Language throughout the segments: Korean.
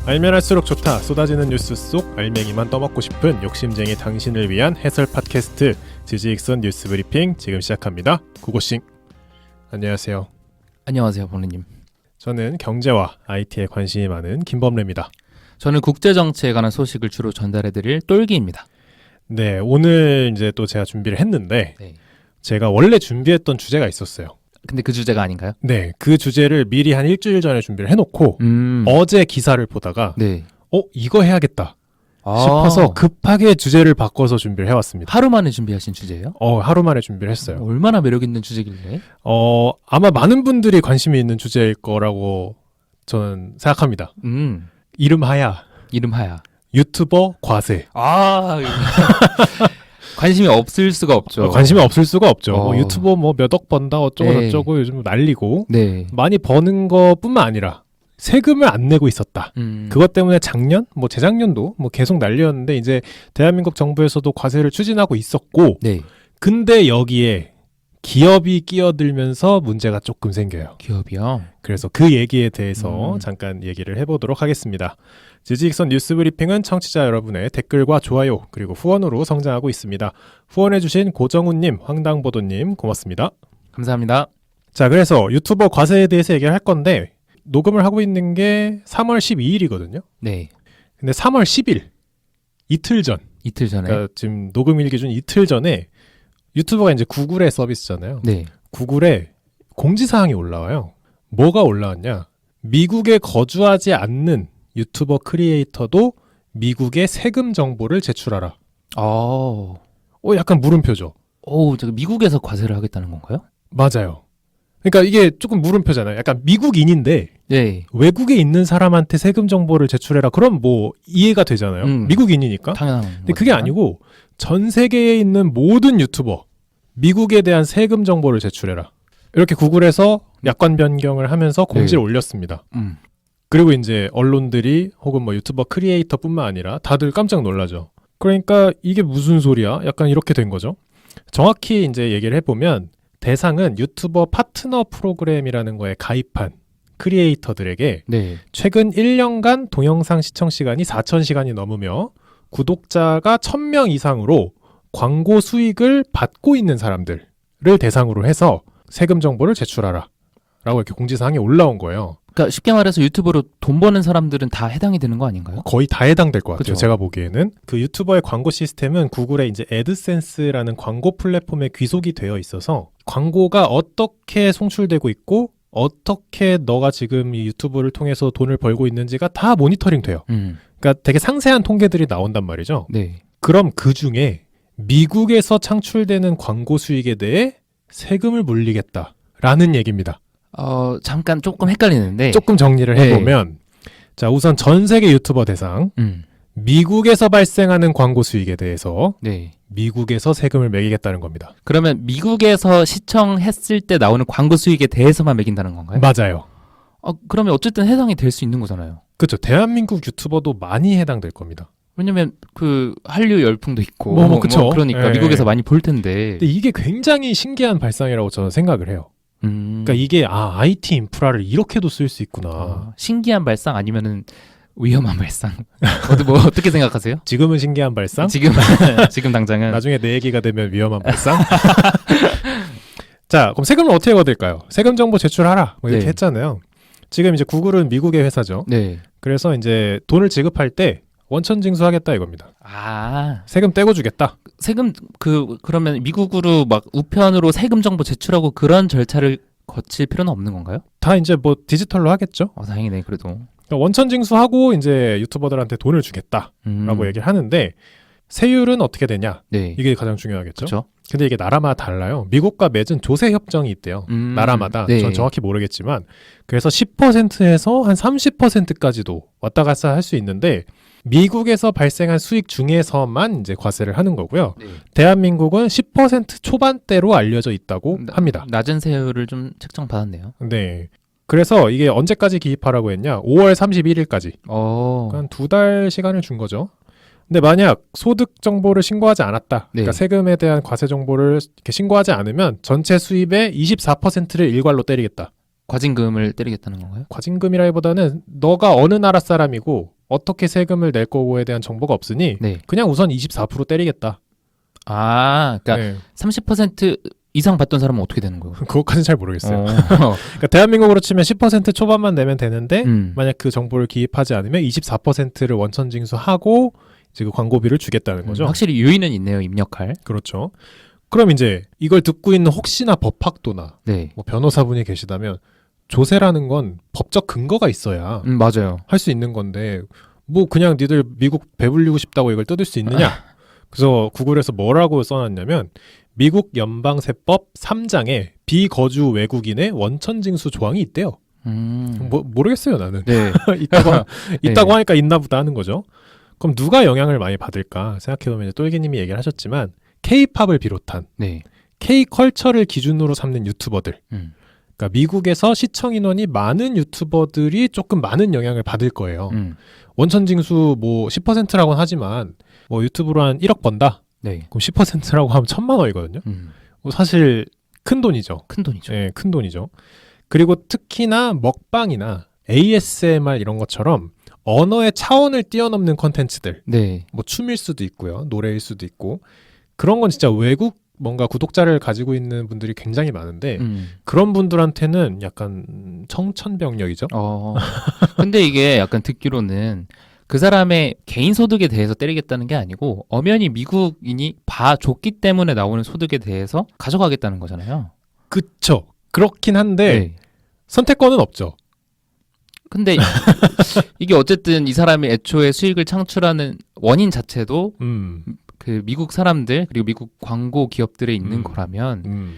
알면 할수록 좋다. 쏟아지는 뉴스 속 알맹이만 떠먹고 싶은 욕심쟁이 당신을 위한 해설 팟캐스트 지지익선 뉴스 브리핑 지금 시작합니다. 구고싱. 안녕하세요. 안녕하세요, 본리님. 저는 경제와 IT에 관심이 많은 김범래입니다. 저는 국제정치에 관한 소식을 주로 전달해드릴 똘기입니다. 네, 오늘 이제 또 제가 준비를 했는데 네. 제가 원래 준비했던 주제가 있었어요. 근데 그 주제가 아닌가요? 네, 그 주제를 미리 한 일주일 전에 준비를 해놓고 어제 기사를 보다가 네. 이거 해야겠다 싶어서 급하게 주제를 바꿔서 준비를 해왔습니다. 하루 만에 준비하신 주제예요? 하루 만에 준비를 했어요. 얼마나 매력 있는 주제길래? 아마 많은 분들이 관심이 있는 주제일 거라고 저는 생각합니다. 이름하야 유튜버 과세. 관심이 없을 수가 없죠. 관심이 없을 수가 없죠. 유튜버 몇 억 번다 어쩌고 저쩌고 요즘 난리고 많이 버는 것뿐만 아니라 세금을 안 내고 있었다. 그것 때문에 작년, 재작년도 계속 난리였는데 이제 대한민국 정부에서도 과세를 추진하고 있었고 근데 여기에 기업이 끼어들면서 문제가 조금 생겨요. 기업이요? 그래서 그 얘기에 대해서 잠깐 얘기를 해보도록 하겠습니다. 지지익선 뉴스 브리핑은 청취자 여러분의 댓글과 좋아요 그리고 후원으로 성장하고 있습니다. 후원해주신 고정훈님, 황당보도님 고맙습니다. 감사합니다. 자, 그래서 유튜버 과세에 대해서 얘기를 할 건데 녹음을 하고 있는 게 3월 12일이거든요. 네. 근데 3월 10일 이틀 전에 그러니까 지금 녹음일 기준 이틀 전에 유튜버가 이제 구글의 서비스잖아요. 네. 구글에 공지사항이 올라와요. 뭐가 올라왔냐? 미국에 거주하지 않는 유튜버 크리에이터도 미국의 세금 정보를 제출하라. 약간 물음표죠. 제가 미국에서 과세를 하겠다는 건가요? 맞아요. 그러니까 이게 조금 물음표잖아요. 약간 미국인인데 외국에 있는 사람한테 세금 정보를 제출해라. 그럼 이해가 되잖아요. 미국인이니까. 당연한. 근데 그게 아니고 전 세계에 있는 모든 유튜버 미국에 대한 세금 정보를 제출해라. 이렇게 구글에서 약관 변경을 하면서 공지를 올렸습니다. 그리고 이제 언론들이 혹은 유튜버 크리에이터뿐만 아니라 다들 깜짝 놀라죠. 그러니까 이게 무슨 소리야? 약간 이렇게 된 거죠. 정확히 이제 얘기를 해보면 대상은 유튜버 파트너 프로그램이라는 거에 가입한 크리에이터들에게 최근 1년간 동영상 시청 시간이 4,000시간이 넘으며 구독자가 1,000명 이상으로 광고 수익을 받고 있는 사람들을 대상으로 해서 세금 정보를 제출하라 라고 이렇게 공지사항이 올라온 거예요. 그러니까 쉽게 말해서 유튜버로 돈 버는 사람들은 다 해당이 되는 거 아닌가요? 거의 다 해당될 것 같아요. 그쵸? 제가 보기에는 그 유튜버의 광고 시스템은 구글의 이제 애드센스라는 광고 플랫폼에 귀속이 되어 있어서 광고가 어떻게 송출되고 있고 어떻게 너가 지금 이 유튜브를 통해서 돈을 벌고 있는지가 다 모니터링 돼요. 그러니까 되게 상세한 통계들이 나온단 말이죠. 그럼 그 중에 미국에서 창출되는 광고 수익에 대해 세금을 물리겠다라는 얘기입니다. 잠깐 조금 헷갈리는데 조금 정리를 해보면 자, 우선 전 세계 유튜버 대상 미국에서 발생하는 광고 수익에 대해서 미국에서 세금을 매기겠다는 겁니다. 그러면 미국에서 시청했을 때 나오는 광고 수익에 대해서만 매긴다는 건가요? 맞아요. 그러면 어쨌든 해당이 될 수 있는 거잖아요. 그렇죠. 대한민국 유튜버도 많이 해당될 겁니다. 왜냐면 그 한류 열풍도 있고 그쵸. 그러니까 미국에서 많이 볼 텐데. 근데 이게 굉장히 신기한 발상이라고 저는 생각을 해요. 그러니까 이게 IT 인프라를 이렇게도 쓸 수 있구나. 신기한 발상 아니면은 위험한 발상. 어떻게 생각하세요? 지금은 신기한 발상? 지금 당장은. 나중에 내 얘기가 되면 위험한 발상? 자, 그럼 세금을 어떻게 거둘까요? 세금 정보 제출하라. 이렇게 했잖아요. 지금 이제 구글은 미국의 회사죠. 그래서 이제 돈을 지급할 때 원천 징수하겠다 이겁니다. 세금 떼고 주겠다. 세금 그러면 미국으로 막 우편으로 세금 정보 제출하고 그런 절차를 거칠 필요는 없는 건가요? 다 이제 디지털로 하겠죠. 다행이네 그래도. 원천 징수하고 이제 유튜버들한테 돈을 주겠다라고 얘기를 하는데 세율은 어떻게 되냐? 이게 가장 중요하겠죠. 그쵸? 근데 이게 나라마다 달라요. 미국과 맺은 조세 협정이 있대요. 나라마다. 전 정확히 모르겠지만 그래서 10%에서 한 30%까지도 왔다 갔다 할 수 있는데 미국에서 발생한 수익 중에서만 이제 과세를 하는 거고요. 대한민국은 10% 초반대로 알려져 있다고 합니다. 낮은 세율을 좀 책정받았네요. 그래서 이게 언제까지 기입하라고 했냐? 5월 31일까지. 한 2달 시간을 준 거죠. 근데 만약 소득 정보를 신고하지 않았다. 그러니까 세금에 대한 과세 정보를 이렇게 신고하지 않으면 전체 수입의 24%를 일괄로 때리겠다. 과징금을 때리겠다는 건가요? 과징금이라기보다는 너가 어느 나라 사람이고 어떻게 세금을 낼 거고에 대한 정보가 없으니 네. 그냥 우선 24% 때리겠다. 아, 그러니까 네. 30% 이상 받던 사람은 어떻게 되는 거예요? 그것까지는 잘 모르겠어요. 어. 그러니까 대한민국으로 치면 10% 초반만 내면 되는데 만약 그 정보를 기입하지 않으면 24%를 원천 징수하고 이제 그 광고비를 주겠다는 거죠. 확실히 유의는 있네요, 입력할. 그렇죠. 그럼 이제 이걸 듣고 있는 혹시나 법학도나 네. 뭐 변호사분이 계시다면 조세라는 건 법적 근거가 있어야 맞아요. 할 수 있는 건데 뭐 그냥 니들 미국 배불리고 싶다고 이걸 뜯을 수 있느냐? 그래서 구글에서 뭐라고 써놨냐면 미국 연방세법 3장에 비거주 외국인의 원천징수 조항이 있대요. 모르겠어요 나는. 네. 있다고 하니까 있나 보다 하는 거죠. 그럼 누가 영향을 많이 받을까 생각해보면 똘기님이 얘기를 하셨지만 K-팝을 비롯한 네. K-컬처를 기준으로 삼는 유튜버들, 그러니까 미국에서 시청 인원이 많은 유튜버들이 조금 많은 영향을 받을 거예요. 원천징수 뭐 10%라고는 하지만 뭐 유튜브로 한 1억 번다? 네. 그럼 10%라고 하면 1,000만 원이거든요. 뭐 사실 큰 돈이죠. 큰 돈이죠. 네, 큰 돈이죠. 그리고 특히나 먹방이나 ASMR 이런 것처럼 언어의 차원을 뛰어넘는 컨텐츠들, 네. 뭐 춤일 수도 있고요, 노래일 수도 있고 그런 건 진짜 외국 뭔가 구독자를 가지고 있는 분들이 굉장히 많은데 그런 분들한테는 약간 청천벽력이죠. 근데 이게 약간 듣기로는 그 사람의 개인 소득에 대해서 때리겠다는 게 아니고 엄연히 미국인이 봐줬기 때문에 나오는 소득에 대해서 가져가겠다는 거잖아요. 그쵸. 그렇긴 한데 네. 선택권은 없죠. 근데 이게 어쨌든 이 사람이 애초에 수익을 창출하는 원인 자체도 그 미국 사람들 그리고 미국 광고 기업들에 있는 거라면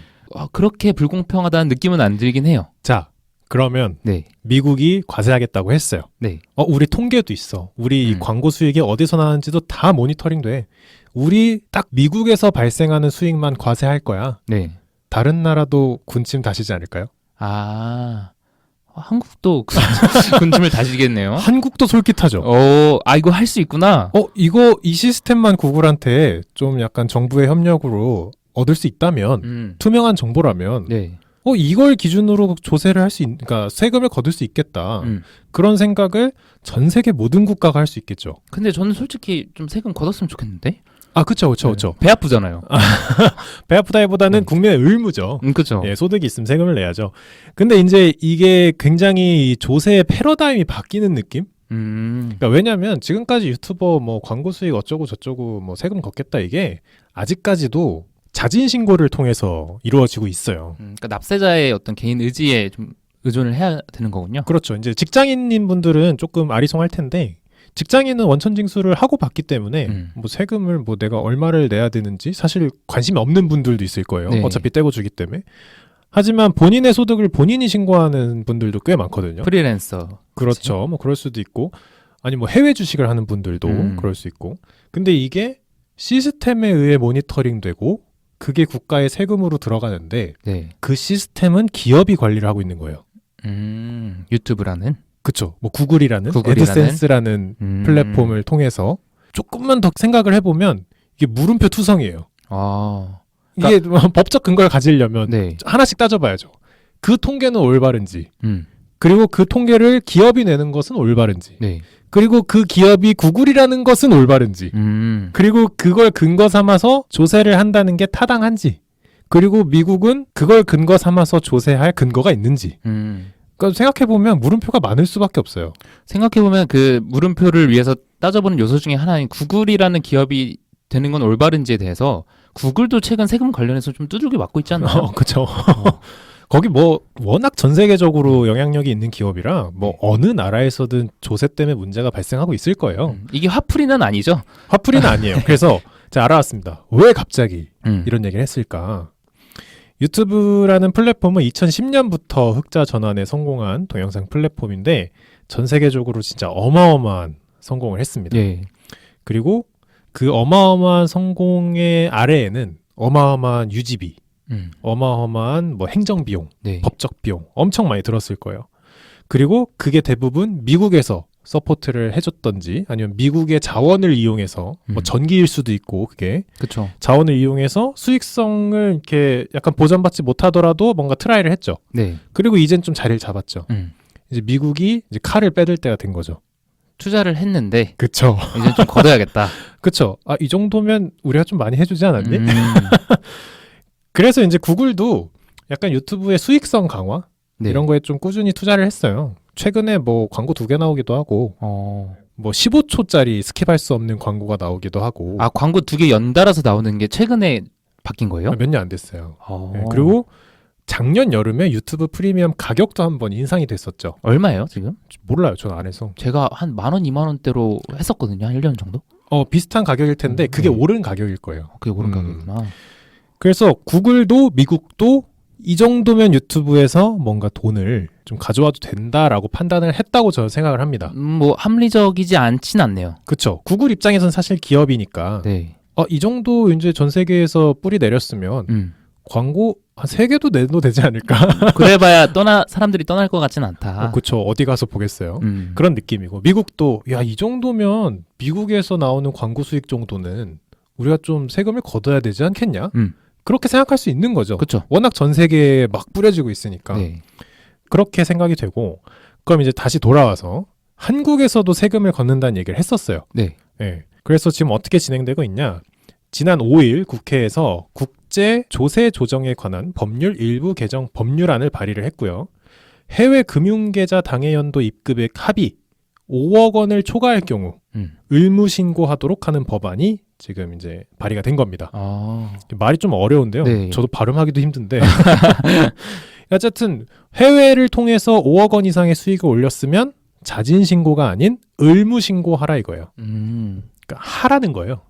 그렇게 불공평하다는 느낌은 안 들긴 해요. 자, 그러면 네. 미국이 과세하겠다고 했어요. 네. 우리 통계도 있어. 우리 광고 수익이 어디서 나는지도 다 모니터링 돼. 우리 딱 미국에서 발생하는 수익만 과세할 거야. 네. 다른 나라도 군침 다시지 않을까요? 한국도 군침을 다시겠네요. 한국도 솔깃하죠. 이거 할 수 있구나. 이 시스템만 구글한테 좀 약간 정부의 협력으로 얻을 수 있다면 투명한 정보라면 네. 이걸 기준으로 조세를 할 수 그러니까 세금을 거둘 수 있겠다. 그런 생각을 전 세계 모든 국가가 할 수 있겠죠. 근데 저는 솔직히 좀 세금 걷었으면 좋겠는데? 그쵸. 배 아프잖아요. 배 아프다기보다는 국민의 의무죠. 그쵸. 예, 소득이 있으면 세금을 내야죠. 근데 이제 이게 굉장히 조세의 패러다임이 바뀌는 느낌? 그러니까 왜냐하면 지금까지 유튜버 뭐 광고 수익 어쩌고 저쩌고 뭐 세금 걷겠다 이게 아직까지도 자진 신고를 통해서 이루어지고 있어요. 그러니까 납세자의 어떤 개인 의지에 좀 의존을 해야 되는 거군요. 그렇죠. 이제 직장인인 분들은 조금 아리송할 텐데 직장인은 원천 징수를 하고 받기 때문에 뭐 세금을 뭐 내가 얼마를 내야 되는지 사실 관심이 없는 분들도 있을 거예요. 네. 어차피 떼고 주기 때문에. 하지만 본인의 소득을 본인이 신고하는 분들도 꽤 많거든요. 프리랜서. 그렇죠. 뭐 그럴 수도 있고 아니 뭐 해외 주식을 하는 분들도 그럴 수 있고. 근데 이게 시스템에 의해 모니터링되고 그게 국가의 세금으로 들어가는데 네. 그 시스템은 기업이 관리를 하고 있는 거예요. 유튜브라는? 그쵸. 뭐 구글이라는 애드센스라는 플랫폼을 통해서 조금만 더 생각을 해보면 이게 물음표 투성이에요. 이게 법적 근거를 가지려면 네. 하나씩 따져봐야죠. 그 통계는 올바른지 그리고 그 통계를 기업이 내는 것은 올바른지 네. 그리고 그 기업이 구글이라는 것은 올바른지 그리고 그걸 근거 삼아서 조세를 한다는 게 타당한지 그리고 미국은 그걸 근거 삼아서 조세할 근거가 있는지 그러니까 생각해보면 물음표가 많을 수밖에 없어요. 생각해보면 그 물음표를 위해서 따져보는 요소 중에 하나인 구글이라는 기업이 되는 건 올바른지에 대해서 구글도 최근 세금 관련해서 좀 두들겨 맞고 있잖아요. 그렇죠. 거기 뭐 워낙 전 세계적으로 영향력이 있는 기업이라 뭐 어느 나라에서든 조세 때문에 문제가 발생하고 있을 거예요. 이게 화풀이는 아니죠? 화풀이는 아니에요. 그래서 제가 알아왔습니다. 왜 갑자기 이런 얘기를 했을까? 유튜브라는 플랫폼은 2010년부터 흑자 전환에 성공한 동영상 플랫폼인데 전 세계적으로 진짜 어마어마한 성공을 했습니다. 예. 그리고 그 어마어마한 성공의 아래에는 어마어마한 유지비, 어마어마한 뭐 행정비용, 네. 법적 비용 엄청 많이 들었을 거예요. 그리고 그게 대부분 미국에서 서포트를 해줬던지 아니면 미국의 자원을 이용해서 뭐 전기일 수도 있고 그게 그쵸. 자원을 이용해서 수익성을 이렇게 약간 보전받지 못하더라도 뭔가 트라이를 했죠. 네. 그리고 이젠 좀 자리를 잡았죠. 이제 미국이 이제 칼을 빼들 때가 된 거죠. 투자를 했는데 그쵸. 이제 좀 걷어야겠다. 그쵸. 아, 이 정도면 우리가 좀 많이 해주지 않았니? 그래서 이제 구글도 약간 유튜브의 수익성 강화 네. 이런 거에 좀 꾸준히 투자를 했어요. 최근에 뭐 광고 2개 나오기도 하고 뭐 15초짜리 스킵할 수 없는 광고가 나오기도 하고. 아, 광고 2개 연달아서 나오는 게 최근에 바뀐 거예요? 몇 년 안 됐어요. 네, 그리고 작년 여름에 유튜브 프리미엄 가격도 한번 인상이 됐었죠. 얼마예요 지금? 몰라요. 저는 안 해서. 제가 한 10,000원, 20,000원대로 했었거든요. 한 1년 정도? 비슷한 가격일 텐데 그게 네. 오른 가격일 거예요. 그게 오른 가격이구나. 그래서 구글도 미국도 이 정도면 유튜브에서 뭔가 돈을 좀 가져와도 된다라고 판단을 했다고 저는 생각을 합니다. 뭐 합리적이지 않진 않네요. 그렇죠. 구글 입장에서는 사실 기업이니까 네. 이 정도 이제 전 세계에서 뿌리 내렸으면 광고 한 3개도 내도 되지 않을까? 그래봐야 사람들이 떠날 것 같진 않다. 그렇죠. 어디 가서 보겠어요. 그런 느낌이고 미국도 야, 이 정도면 미국에서 나오는 광고 수익 정도는 우리가 좀 세금을 걷어야 되지 않겠냐? 그렇게 생각할 수 있는 거죠. 그렇죠. 워낙 전 세계에 막 뿌려지고 있으니까. 네. 그렇게 생각이 되고 그럼 이제 다시 돌아와서 한국에서도 세금을 걷는다는 얘기를 했었어요. 네. 네. 그래서 지금 어떻게 진행되고 있냐? 지난 5일 국회에서 국제 조세 조정에 관한 법률 일부 개정 법률안을 발의를 했고요. 해외 금융계좌 당해연도 입금액 합의 5억 원을 초과할 경우 의무 신고하도록 하는 법안이 지금 이제 발의가 된 겁니다. 말이 좀 어려운데요. 네. 저도 발음하기도 힘든데 어쨌든 해외를 통해서 5억 원 이상의 수익을 올렸으면 자진 신고가 아닌 의무 신고하라 이거예요. 그러니까 하라는 거예요.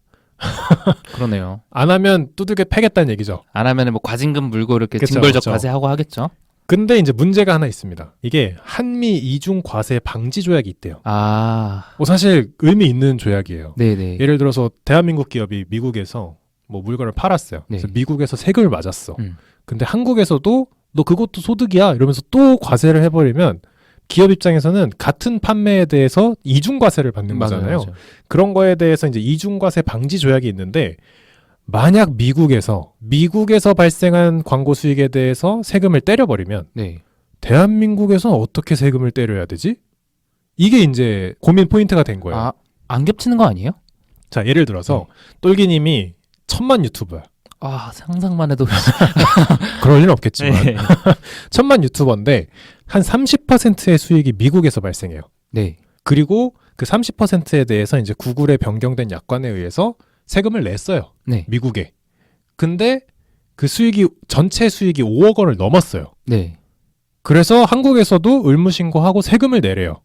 그러네요. 안 하면 두들겨 패겠다는 얘기죠. 안 하면 뭐 과징금 물고 이렇게 그쵸, 징벌적 그쵸. 과세하고 하겠죠. 근데 이제 문제가 하나 있습니다. 이게 한미 이중 과세 방지 조약이 있대요. 사실 의미 있는 조약이에요. 네네. 예를 들어서 대한민국 기업이 미국에서 뭐 물건을 팔았어요. 네. 그래서 미국에서 세금을 맞았어. 음. 근데 한국에서도 너 그것도 소득이야 이러면서 또 과세를 해버리면 기업 입장에서는 같은 판매에 대해서 이중과세를 받는 거잖아요. 맞아요. 그런 거에 대해서 이제 이중과세 방지 조약이 있는데 만약 미국에서 발생한 광고 수익에 대해서 세금을 때려버리면 네. 대한민국에서 어떻게 세금을 때려야 되지? 이게 이제 고민 포인트가 된 거예요. 안 겹치는 거 아니에요? 자, 예를 들어서 똘기님이 1000만 유튜버야. 상상만 해도 그럴 일은 없겠지만 네. 1000만 유튜버인데 한 30%의 수익이 미국에서 발생해요. 네. 그리고 그 30%에 대해서 이제 구글의 변경된 약관에 의해서 세금을 냈어요. 네. 미국에. 근데 그 전체 수익이 5억 원을 넘었어요. 네. 그래서 한국에서도 의무신고하고 세금을 내래요.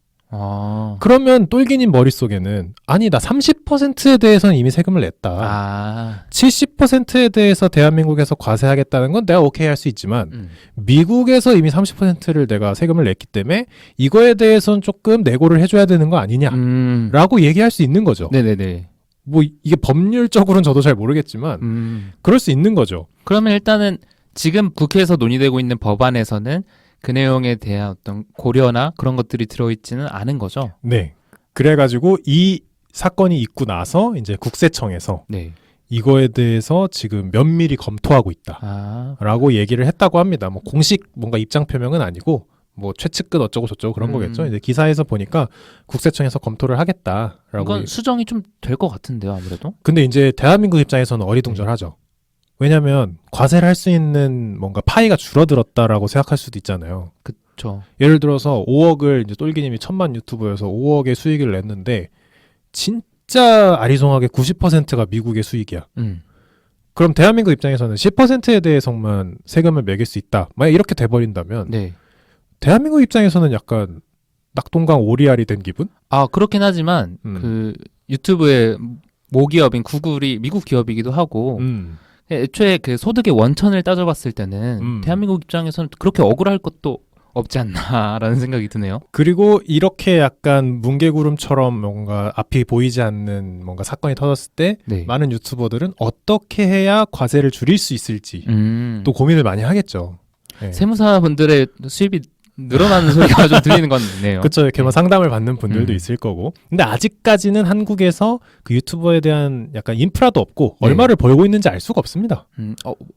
그러면 똘기님 머릿속에는 아니 나 30%에 대해서는 이미 세금을 냈다. 70%에 대해서 대한민국에서 과세하겠다는 건 내가 오케이 할 수 있지만 미국에서 이미 30%를 내가 세금을 냈기 때문에 이거에 대해서는 조금 내고를 해줘야 되는 거 아니냐라고 얘기할 수 있는 거죠. 네네네. 뭐 이게 법률적으로는 저도 잘 모르겠지만 그럴 수 있는 거죠. 그러면 일단은 지금 국회에서 논의되고 있는 법안에서는 그 내용에 대한 어떤 고려나 그런 것들이 들어있지는 않은 거죠. 네. 그래가지고 이 사건이 있고 나서 이제 국세청에서 네. 이거에 대해서 지금 면밀히 검토하고 있다라고 얘기를 했다고 합니다. 뭐 공식 뭔가 입장 표명은 아니고 뭐 최측근 어쩌고 저쩌고 그런 거겠죠. 이제 기사에서 보니까 국세청에서 검토를 하겠다라고. 이건 수정이 좀 될 것 같은데요, 아무래도. 근데 이제 대한민국 입장에서는 어리둥절하죠. 왜냐하면 과세를 할 수 있는 뭔가 파이가 줄어들었다라고 생각할 수도 있잖아요. 그렇죠. 예를 들어서 5억을 이제 똘기님이 1000만 유튜버여서 5억의 수익을 냈는데 진짜 아리송하게 90%가 미국의 수익이야. 그럼 대한민국 입장에서는 10%에 대해서만 세금을 매길 수 있다. 만약 이렇게 돼버린다면 네. 대한민국 입장에서는 약간 낙동강 오리알이 된 기분? 그렇긴 하지만 그 유튜브의 모기업인 구글이 미국 기업이기도 하고 애초에 그 소득의 원천을 따져봤을 때는 대한민국 입장에서는 그렇게 억울할 것도 없지 않나라는 생각이 드네요. 그리고 이렇게 약간 뭉게구름처럼 뭔가 앞이 보이지 않는 뭔가 사건이 터졌을 때 많은 유튜버들은 어떻게 해야 과세를 줄일 수 있을지 또 고민을 많이 하겠죠. 네. 세무사분들의 수입이 늘어나는 소리가 좀 들리는 건 있네요. 그렇죠. 이렇게 뭐 네. 상담을 받는 분들도 있을 거고. 근데 아직까지는 한국에서 그 유튜버에 대한 약간 인프라도 없고 네. 얼마를 벌고 있는지 알 수가 없습니다.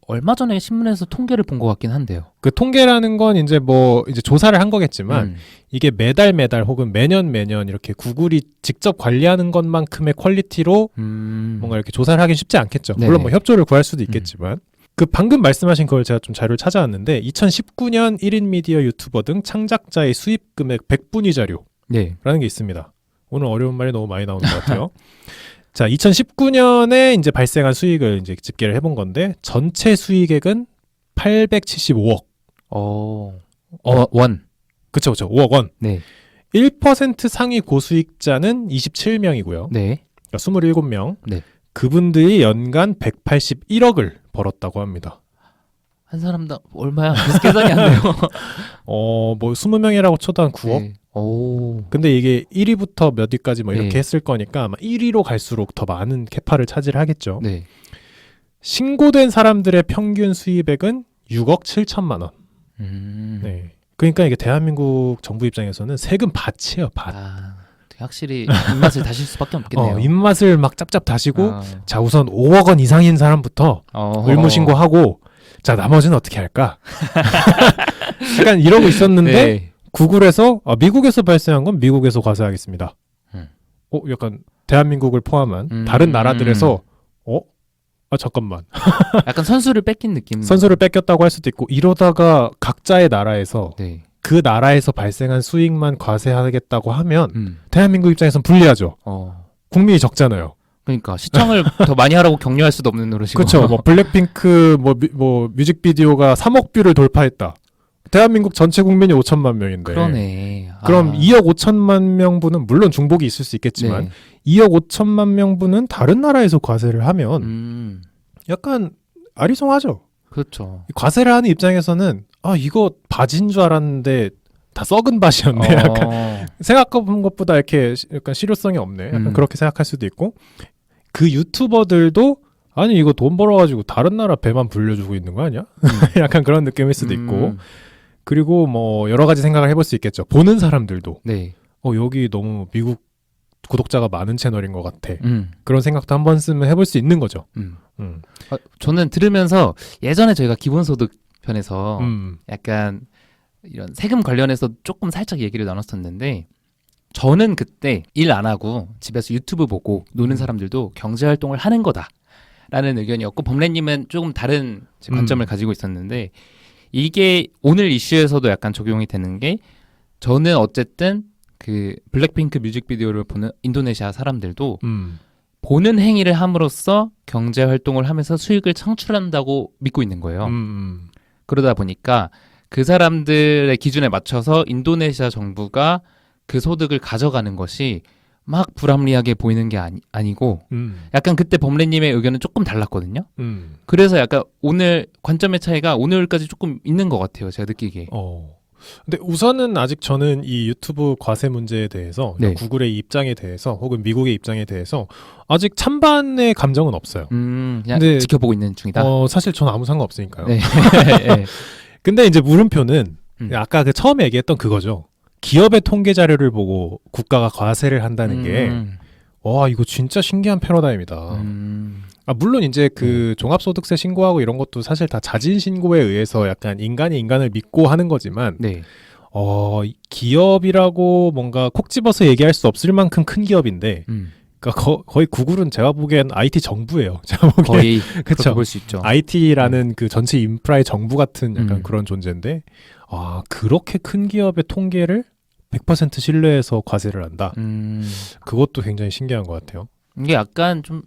얼마 전에 신문에서 통계를 본 것 같긴 한데요. 그 통계라는 건 이제 뭐 이제 조사를 한 거겠지만 이게 매달 혹은 매년 이렇게 구글이 직접 관리하는 것만큼의 퀄리티로 뭔가 이렇게 조사를 하긴 쉽지 않겠죠. 네네. 물론 뭐 협조를 구할 수도 있겠지만. 그 방금 말씀하신 걸 제가 좀 자료를 찾아왔는데 2019년 1인 미디어 유튜버 등 창작자의 수입 금액 100분위 자료라는 네. 게 있습니다. 오늘 어려운 말이 너무 많이 나오는 것 같아요. 자, 2019년에 이제 발생한 수익을 이제 집계를 해본 건데 전체 수익액은 875억. 원. 그쵸, 5억 원. 네. 1% 상위 고수익자는 27명이고요. 네. 그러니까 27명. 네. 그분들이 연간 181억을 벌었다고 합니다. 한 사람당 얼마야? 그래서 계산이 안 돼요. 뭐 20명이라고 쳐도 한 9억? 네. 오. 근데 이게 1위부터 몇 위까지 뭐 이렇게 네. 했을 거니까 아마 1위로 갈수록 더 많은 캐파를 차지하겠죠. 네. 신고된 사람들의 평균 수입액은 6억 7천만 원. 네. 그러니까 이게 대한민국 정부 입장에서는 세금 밭이에요, 밭. 확실히 입맛을 다실 수밖에 없겠네요. 입맛을 막 짭짭 다시고 아. 자 우선 5억 원 이상인 사람부터 의무신고하고 자 나머지는 어떻게 할까? 약간 이러고 있었는데 네. 구글에서 미국에서 발생한 건 미국에서 과세하겠습니다. 약간 대한민국을 포함한 다른 나라들에서 잠깐만. 약간 선수를 뺏긴 느낌. 선수를 뺏겼다고 할 수도 있고 이러다가 각자의 나라에서 네. 그 나라에서 발생한 수익만 과세하겠다고 하면 대한민국 대한민국 입장에선 불리하죠. 어. 국민이 적잖아요. 그러니까 시청을 더 많이 하라고 격려할 수도 없는 노릇이고. 그렇죠. 뭐 블랙핑크 뭐 뮤직비디오가 3억 뷰를 돌파했다. 대한민국 전체 국민이 5천만 명인데. 그러네. 그럼 2억 5천만 명분은 물론 중복이 있을 수 있겠지만 네. 2억 5천만 명분은 다른 나라에서 과세를 하면 약간 아리송하죠. 그렇죠. 과세를 하는 입장에서는 이거 밭인 줄 알았는데 다 썩은 밭이었네. 약간 생각해본 것보다 이렇게 약간 실효성이 없네. 약간 그렇게 생각할 수도 있고 그 유튜버들도 아니 이거 돈 벌어가지고 다른 나라 배만 불려주고 있는 거 아니야? 약간 그런 느낌일 수도 있고 그리고 뭐 여러 가지 생각을 해볼 수 있겠죠. 보는 사람들도 네. 여기 너무 미국 구독자가 많은 채널인 것 같아. 그런 생각도 한 번쯤은 해볼 수 있는 거죠. 저는 들으면서 예전에 저희가 기본소득 편에서 약간 이런 세금 관련해서 조금 살짝 얘기를 나눴었는데 저는 그때 일 안 하고 집에서 유튜브 보고 노는 사람들도 경제활동을 하는 거다라는 의견이었고 범래님은 조금 다른 관점을 가지고 있었는데 이게 오늘 이슈에서도 약간 적용이 되는 게 저는 어쨌든 그 블랙핑크 뮤직비디오를 보는 인도네시아 사람들도 보는 행위를 함으로써 경제활동을 하면서 수익을 창출한다고 믿고 있는 거예요. 그러다 보니까 그 사람들의 기준에 맞춰서 인도네시아 정부가 그 소득을 가져가는 것이 막 불합리하게 보이는 게 아니고 약간 그때 범래님의 의견은 조금 달랐거든요. 그래서 약간 오늘 관점의 차이가 오늘까지 조금 있는 것 같아요. 제가 느끼기에. 근데 우선은 아직 저는 이 유튜브 과세 문제에 대해서 네. 구글의 입장에 대해서 혹은 미국의 입장에 대해서 아직 찬반의 감정은 없어요. 그냥 근데, 지켜보고 있는 중이다. 사실 저는 아무 상관 없으니까요. 네. 근데 이제 물음표는 아까 그 처음에 얘기했던 그거죠. 기업의 통계 자료를 보고 국가가 과세를 한다는 게 이거 진짜 신기한 패러다임이다. 물론 이제 그 종합소득세 신고하고 이런 것도 사실 다 자진 신고에 의해서 약간 인간이 인간을 믿고 하는 거지만 네. 기업이라고 뭔가 콕 집어서 얘기할 수 없을 만큼 큰 기업인데 그러니까 거의 구글은 제가 보기엔 IT 정부예요. 제가 보기엔 거의 그렇게 볼 수 있죠. IT라는 그 전체 인프라의 정부 같은 약간 그런 존재인데 그렇게 큰 기업의 통계를 100% 신뢰해서 과세를 한다. 그것도 굉장히 신기한 것 같아요. 이게 약간 좀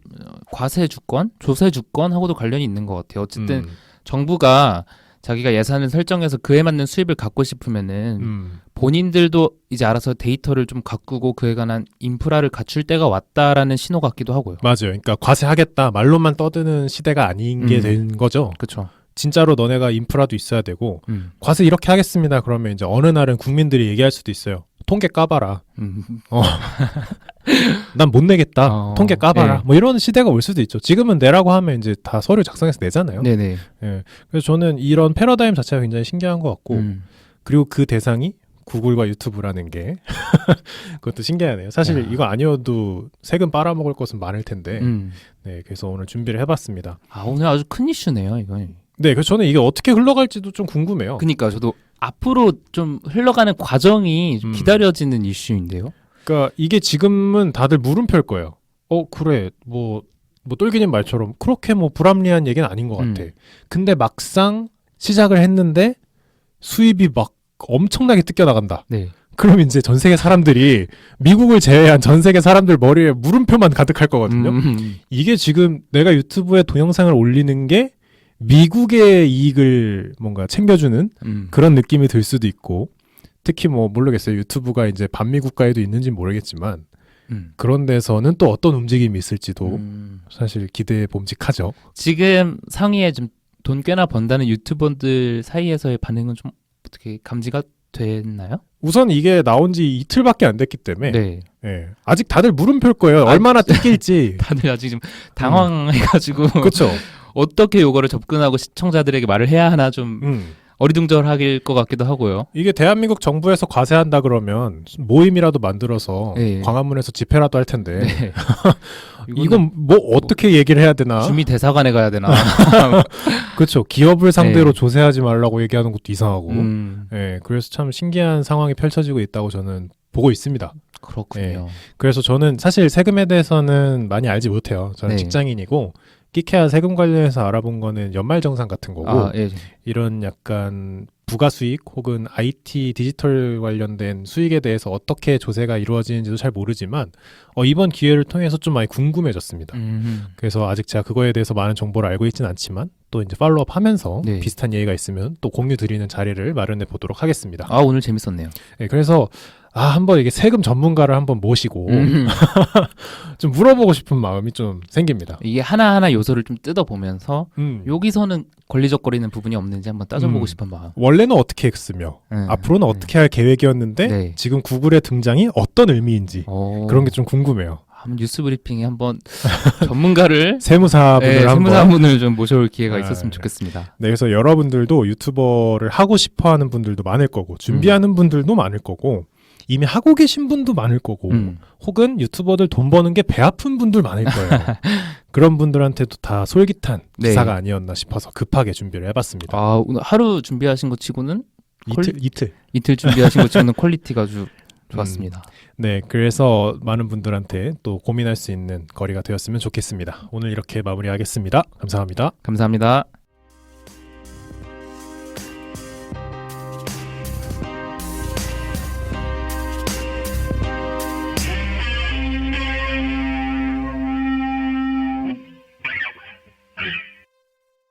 과세 주권, 조세 주권하고도 관련이 있는 것 같아요. 어쨌든 정부가 자기가 예산을 설정해서 그에 맞는 수입을 갖고 싶으면은 본인들도 이제 알아서 데이터를 좀 가꾸고 그에 관한 인프라를 갖출 때가 왔다라는 신호 같기도 하고요. 맞아요. 그러니까 과세하겠다 말로만 떠드는 시대가 아닌 게 된 거죠. 그렇죠. 진짜로 너네가 인프라도 있어야 되고 과세 이렇게 하겠습니다. 그러면 이제 어느 날은 국민들이 얘기할 수도 있어요. 통계 까봐라. 난 못 내겠다. 통계 까봐라. 네. 뭐 이런 시대가 올 수도 있죠. 지금은 내라고 하면 이제 다 서류 작성해서 내잖아요. 네네. 예. 그래서 저는 이런 패러다임 자체가 굉장히 신기한 것 같고 그리고 그 대상이 구글과 유튜브라는 게 그것도 신기하네요. 사실 이거 아니어도 세금 빨아먹을 것은 많을 텐데 네, 그래서 오늘 준비를 해봤습니다. 오늘 아주 큰 이슈네요, 이거. 네, 그래서 저는 이게 어떻게 흘러갈지도 좀 궁금해요. 그러니까 저도 앞으로 좀 흘러가는 과정이 좀 기다려지는 이슈인데요. 그러니까 이게 지금은 다들 물음표일 거예요. 그래, 뭐 똘기님 말처럼 그렇게 뭐 불합리한 얘기는 아닌 것 같아. 근데 막상 시작을 했는데 수입이 막 엄청나게 뜯겨나간다. 네. 그럼 이제 전 세계 사람들이 미국을 제외한 전 세계 사람들 머리에 물음표만 가득할 거거든요. 이게 지금 내가 유튜브에 동영상을 올리는 게 미국의 이익을 뭔가 챙겨주는 그런 느낌이 들 수도 있고, 특히 뭐 모르겠어요. 유튜브가 이제 반미 국가에도 있는지 모르겠지만 그런 데서는 또 어떤 움직임이 있을지도 사실 기대해 봄직하죠. 지금 상위에 좀 돈 꽤나 번다는 유튜버들 사이에서의 반응은 좀 어떻게 감지가 됐나요? 우선 이게 나온 지 이틀밖에 안 됐기 때문에 네. 예, 아직 다들 물음표일 거예요. 얼마나 뜯길지. 다들 아직 좀 당황해가지고 그렇죠. 어떻게 요거를 접근하고 시청자들에게 말을 해야 하나 좀 어리둥절하길 것 같기도 하고요. 이게 대한민국 정부에서 과세한다 그러면 모임이라도 만들어서 네. 광화문에서 집회라도 할 텐데 네. 이건 뭐 어떻게 얘기를 해야 되나? 주미 대사관에 가야 되나? 그렇죠. 기업을 상대로 네. 조세하지 말라고 얘기하는 것도 이상하고. 예, 그래서 참 신기한 상황이 펼쳐지고 있다고 저는 보고 있습니다. 그렇군요. 예, 그래서 저는 사실 세금에 대해서는 많이 알지 못해요. 저는 네. 직장인이고 끼케야 세금 관련해서 알아본 거는 연말정산 같은 거고 예. 이런 약간 부가 수익 혹은 IT 디지털 관련된 수익에 대해서 어떻게 조세가 이루어지는지도 잘 모르지만 이번 기회를 통해서 좀 많이 궁금해졌습니다. 그래서 아직 제가 그거에 대해서 많은 정보를 알고 있지는 않지만 또 이제 팔로우업 하면서 네. 비슷한 얘기가 있으면 또 공유 드리는 자리를 마련해 보도록 하겠습니다. 오늘 재밌었네요. 네, 그래서 한번 이게 세금 전문가를 한번 모시고 좀 물어보고 싶은 마음이 좀 생깁니다. 이게 하나하나 요소를 좀 뜯어보면서 여기서는 걸리적거리는 부분이 없는지 한번 따져보고 싶은 마음. 원래는 어떻게 했으며 앞으로는 어떻게 할 계획이었는데 네. 지금 구글의 등장이 어떤 의미인지 그런 게 좀 궁금해요. 한번 뉴스 브리핑에 한번 전문가를 세무사분을 한번 세무사분을 좀 모셔올 기회가 있었으면 좋겠습니다. 네, 그래서 여러분들도 유튜버를 하고 싶어하는 분들도 많을 거고 준비하는 분들도 많을 거고 이미 하고 계신 분도 많을 거고 혹은 유튜버들 돈 버는 게 배 아픈 분들 많을 거예요. 그런 분들한테도 다 솔깃한 기사가 아니었나 싶어서 급하게 준비를 해봤습니다. 오늘 하루 준비하신 것 치고는 이틀 준비하신 것 치고는 퀄리티가 아주 좋았습니다. 네, 그래서 많은 분들한테 또 고민할 수 있는 거리가 되었으면 좋겠습니다. 오늘 이렇게 마무리하겠습니다. 감사합니다. 감사합니다.